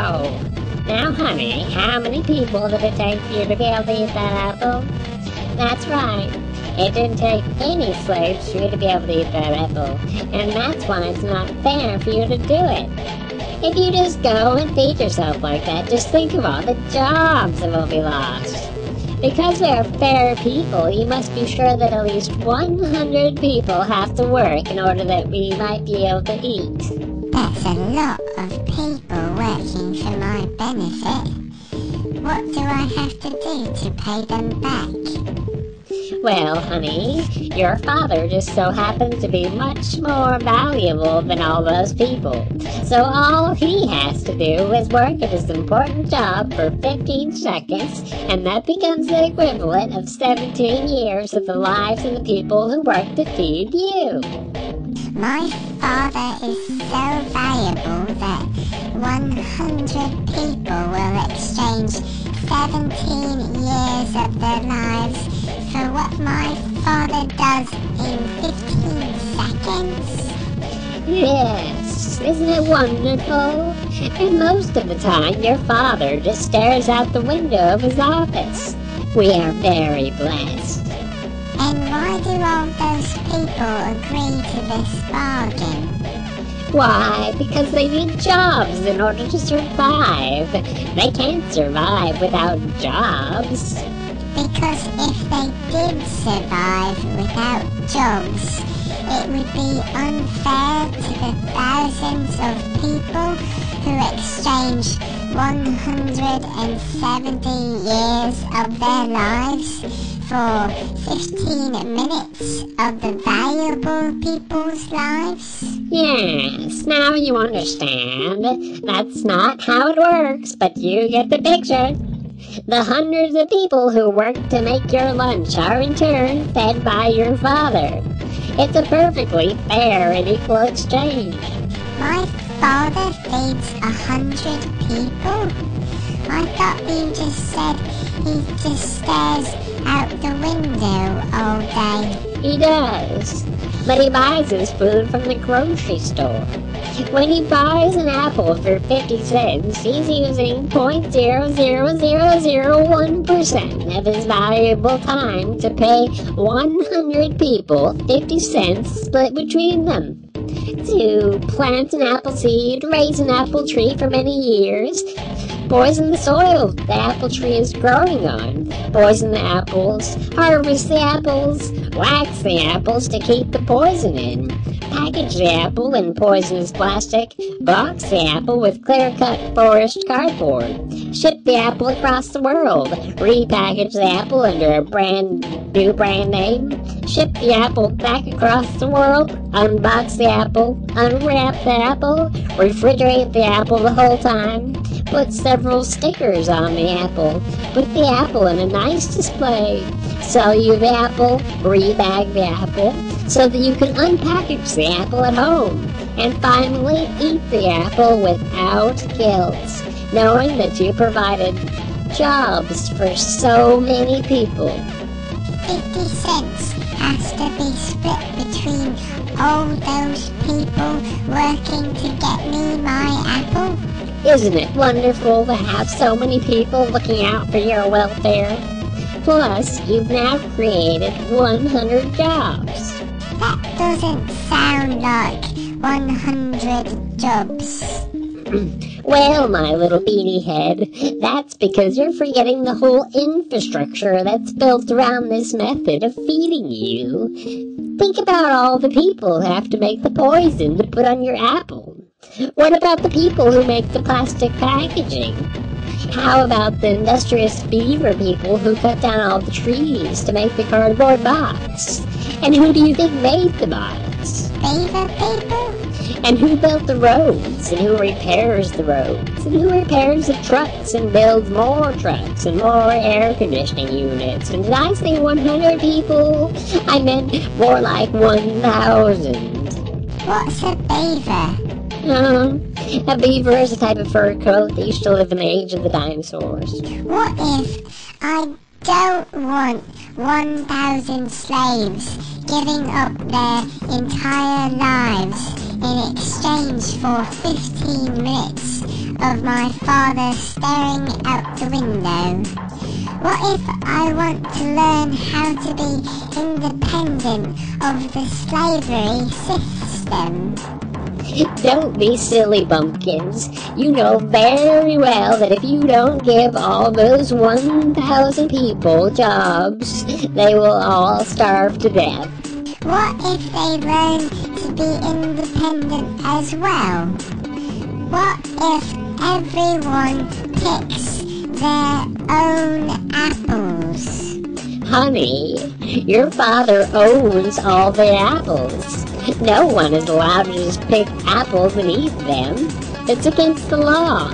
Now, honey, how many people did it take for you to be able to eat that apple? That's right. It didn't take any slaves for you to be able to eat that apple. And that's why it's not fair for you to do it. If you just go and feed yourself like that, just think of all the jobs that will be lost. Because we are fair people, you must be sure that at least 100 people have to work in order that we might be able to eat. That's a lot of people working for my benefit. What do I have to do to pay them back? Well, honey, your father just so happens to be much more valuable than all those people. So all he has to do is work at his important job for 15 seconds, and that becomes the equivalent of 17 years of the lives of the people who work to feed you. My father is so valuable that 100 people will exchange 17 years of their lives for what my father does in 15 seconds? Yes, isn't it wonderful? And most of the time, your father just stares out the window of his office. We are very blessed. And why do all those people agree to this bargain? Why? Because they need jobs in order to survive. They can't survive without jobs. Because if they did survive without jobs, it would be unfair to the thousands of people who exchange 170 years of their lives for 15 minutes of the valuable people's lives? Yes, now you understand. That's not how it works, but you get the picture. The hundreds of people who work to make your lunch are in turn fed by your father. It's a perfectly fair and equal exchange. My father feeds 100 people? I thought you just said he just stares out the window all day. He does, but he buys his food from the grocery store. When he buys an apple for 50 cents, he's using 0.00001% of his valuable time to pay 100 people 50 cents split between them. To plant an apple seed, raise an apple tree for many years, poison the soil the apple tree is growing on, poison the apples, harvest the apples, wax the apples to keep the poison in, package the apple in poisonous plastic, box the apple with clear-cut forest cardboard, ship the apple across the world, repackage the apple under a new brand name, ship the apple back across the world, unbox the apple, unwrap the apple, refrigerate the apple the whole time, put several stickers on the apple, put the apple in a nice display, sell you the apple, rebag the apple, so that you can unpackage the apple at home, and finally eat the apple without guilt, knowing that you provided jobs for so many people. 50 cents has to be split between all those people working to get me my apple? Isn't it wonderful to have so many people looking out for your welfare? Plus, you've now created 100 jobs. That doesn't sound like 100 jobs. Well, my little beanie head, that's because you're forgetting the whole infrastructure that's built around this method of feeding you. Think about all the people who have to make the poison to put on your apple. What about the people who make the plastic packaging? How about the industrious beaver people who cut down all the trees to make the cardboard box? And who do you think made the box? Beaver people? And who built the roads? And who repairs the roads? And who repairs the trucks and builds more trucks and more air conditioning units? And did I say 100 people? I meant more like 1,000. What's a beaver? A beaver is a type of fur coat that used to live in the age of the dinosaurs. What if I don't want 1,000 slaves giving up their entire lives in exchange for 15 minutes of my father staring out the window? What if I want to learn how to be independent of the slavery system? Don't be silly, Bumpkins. You know very well that if you don't give all those 1,000 people jobs, they will all starve to death. What if they learn to be independent as well? What if everyone picks their own apples? Honey, your father owns all the apples. No one is allowed to just pick apples and eat them. It's against the law.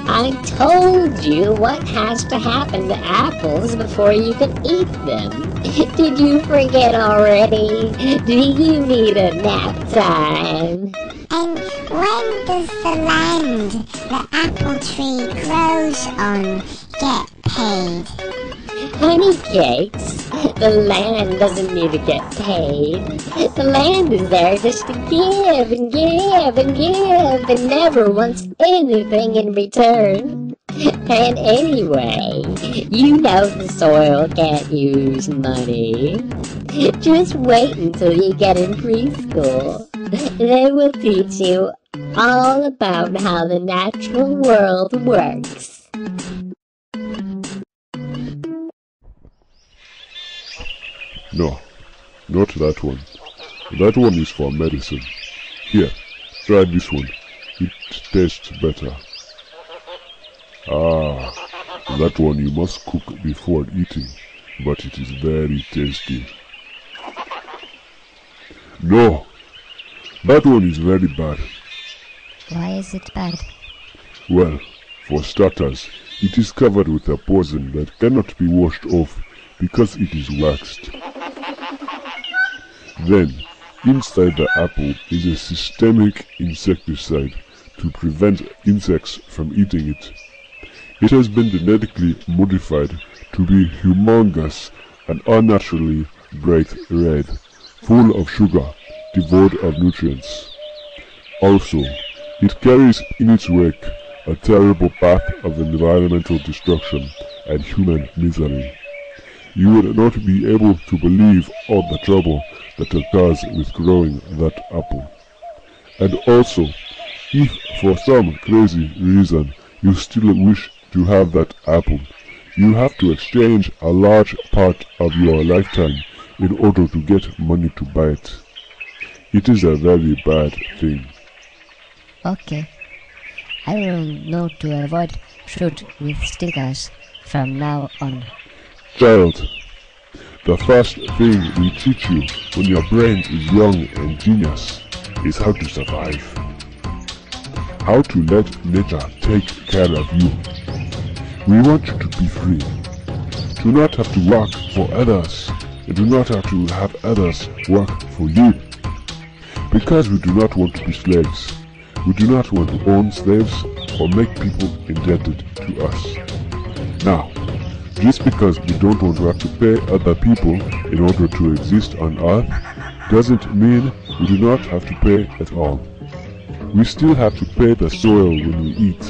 I told you what has to happen to apples before you can eat them. Did you forget already? Do you need a nap time? And when does the land the apple tree grows on get paid? Honey cakes, the land doesn't need to get paid. The land is there just to give and give and give and never wants anything in return. And anyway, you know the soil can't use money. Just wait until you get in preschool. They will teach you all about how the natural world works. No, not that one. That one is for medicine. Here, try this one. It tastes better. Ah, that one you must cook before eating, but it is very tasty. No, that one is very bad. Why is it bad? Well, for starters, it is covered with a poison that cannot be washed off because it is waxed. Then, inside the apple is a systemic insecticide to prevent insects from eating it. It has been genetically modified to be humongous and unnaturally bright red, full of sugar, devoid of nutrients. Also, it carries in its wake a terrible path of environmental destruction and human misery. You would not be able to believe all the trouble that occurs with growing that apple. And also, if for some crazy reason you still wish to have that apple, you have to exchange a large part of your lifetime in order to get money to buy it. It is a very bad thing. Okay. I will know to avoid fruit with stickers from now on. Child, the first thing we teach you when your brain is young and genius is how to survive. How to let nature take care of you. We want you to be free. Do not have to work for others. You do not have to have others work for you. Because we do not want to be slaves. We do not want to own slaves or make people indebted to us. Now, just because we don't want to have to pay other people in order to exist on Earth, doesn't mean we do not have to pay at all. We still have to pay the soil when we eat,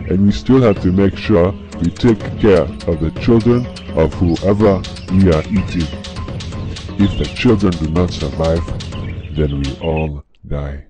and we still have to make sure we take care of the children of whoever we are eating. If the children do not survive, then we all die.